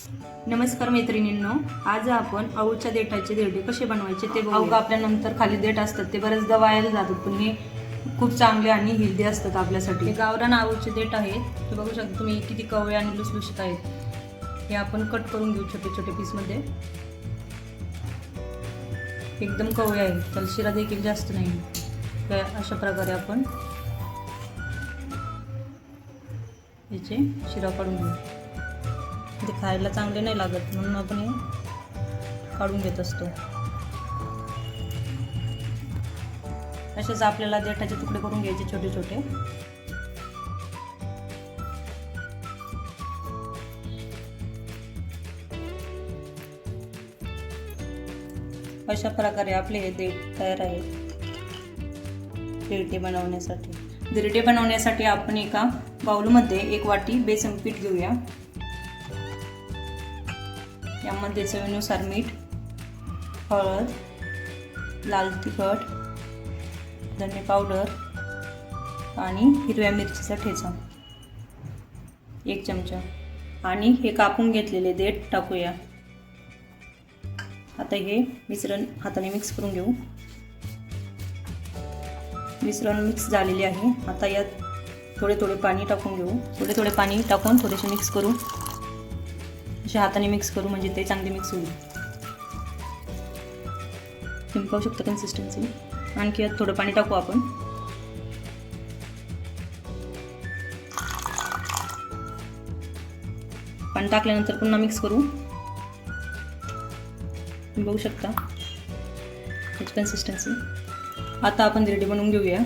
नमस्कार मैत्रिणींनो, आज आपण अळूच्या देठाचे धिरडे कसे बनवायचे ते बघू. अळू कापल्यानंतर खाली देठ असतात ते बरेचदा वायाला जातात, पण हे खूप चांगले आणि हेल्दी असतात आपल्यासाठी. हे गावरान अळूचे देठ आहेत, हे बघू शकता तुम्ही किती कवळे आणि लुसलुशीत आहेत. हे आपण कट करून घेऊ छोटे छोटे पीसमध्ये. एकदम कवळे आहेत, त्याला शिरा देखील जास्त नाही. अशा प्रकारे आपण याचे शिरा काढून घेऊ. ते खायला चांगले नाही लागत म्हणून आपण हे काढून घेत असतो. असेच आपल्याला देठाचे तुकडे करून घ्यायचे छोटे छोटे. अशा प्रकारे आपले हे देठ तयार आहे धिरडे बनवण्यासाठी. धिरडे बनवण्यासाठी आपण एका बाउलमध्ये 1 वाटी बेसन पीठ घेऊया. यामध्ये चवीनुसार मीठ, हळद, लाल तिखट, धने पावडर आणि हिरव्या मिरचीचा ठेचा 1 चमचा आणि हे कापून घेतलेले देठ टाकूया. आता हे मिश्रण हाताने मिक्स करून घेऊ. मिश्रण मिक्स झालेले आहे. आता यात थोडे थोडे पाणी टाकून घेऊ. थोडे थोडे पाणी टाकून थोडेसे मिक्स करू. अशा हाताने मिक्स करू म्हणजे ते चांगले मिक्स होईल. तुम्ही पाहू शकता कन्सिस्टन्सी. आणखी यात थोडं पाणी टाकू आपण. पाणी टाकल्यानंतर पुन्हा मिक्स करू. तुम्ही बघू शकता याची कन्सिस्टन्सी. आता आपण धिरडे बनवून घेऊया.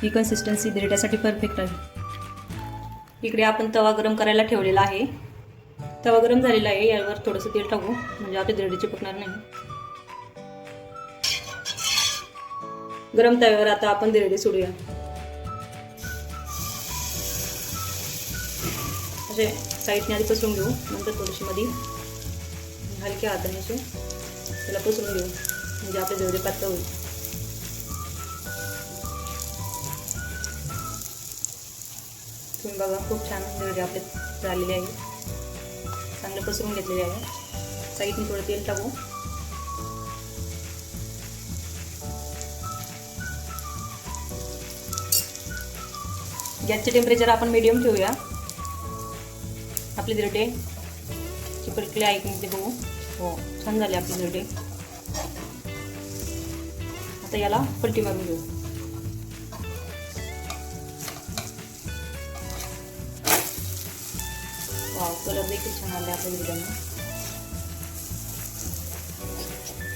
ही कन्सिस्टन्सी धिरड्यासाठी परफेक्ट आहे. इकडे आपण तवा गरम करायला ठेवलेला आहे. तवा गरम झालेला आहे. यावर थोडंसं तेल टाकू म्हणजे आपले धिरडे चिपकणार नाही. गरम तव्यावर आता आपण धिरडे सोडूया. असे साईडने आधी पसरून घेऊ. नंतर थोडीशी मध्ये हलक्या हाताने असे त्याला पसरून घेऊ म्हणजे आपले धिरडे पातळ होईल. तुम्ही बघा खूप छान धिरडे आपले झालेले आहे. चांगले पसरून घेतलेले आहे. साईडने थोडं तेल टाकू. गॅसचे टेम्परेचर आपण मीडियम ठेवूया. आपले धिरडे चिपकले आहे की ते बघू. हो, छान झाले आपले धिरडे. आता याला पलटी मारून घेऊ. वाव, कलर देखील छान आले आपल्या धिरड्यांना.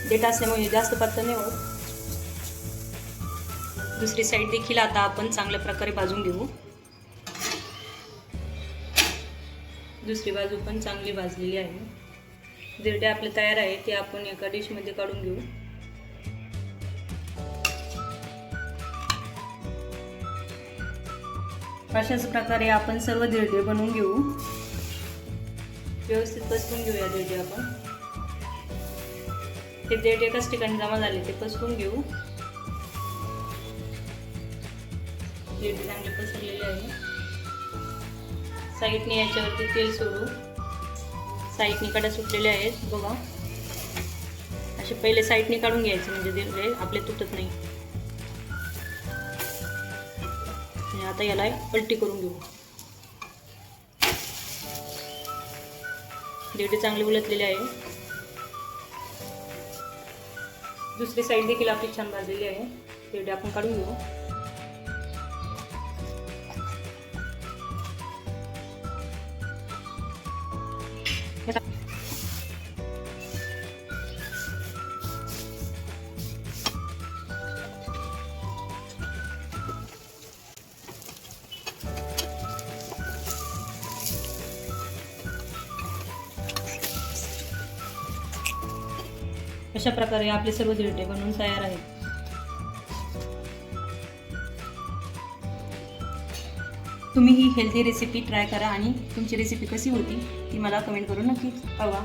देठ असल्यामुळे जास्त पातळ नाही होत. दुसरी साईड देखील आता आपण चांगल्या प्रकारे भाजून घेऊ. दुसरी बाजू पण चांगली भाजलेली आहे. धिरडे आपले तयार आहे. ते आपण एका डिशमध्ये काढून घेऊ. अशाच प्रकारे आपण सर्व धिरडे बनवून घेऊ. व्यवस्थित पसरून घेऊया धिरडे आपण. ते देठ एकाच ठिकाणी जमा झाले ते पसरून घेऊ. धिरडे चांगले पसरलेले आहे. साईडने याच्यावरती तेल सोडू. साईडने कडा सुटलेले आहेत बघा. असे पहिले साईडने काढून घ्यायचे म्हणजे धिरडे आपले तुटत नाही. आणि आता याला पलटी करून घेऊ. धिरडे चांगले उलटलेले आहे. दुसरी साईड देखील आपली छान भाजलेली आहे. धिरडे आपण काढून घेऊ. अशा प्रकारे आपले सर्व धिरडे बनवून तयार आहेत. तुम्ही ही हेल्दी रेसिपी ट्राय करा आणि तुमची रेसिपी कशी होती ती मला कमेंट करून नक्की कळवा.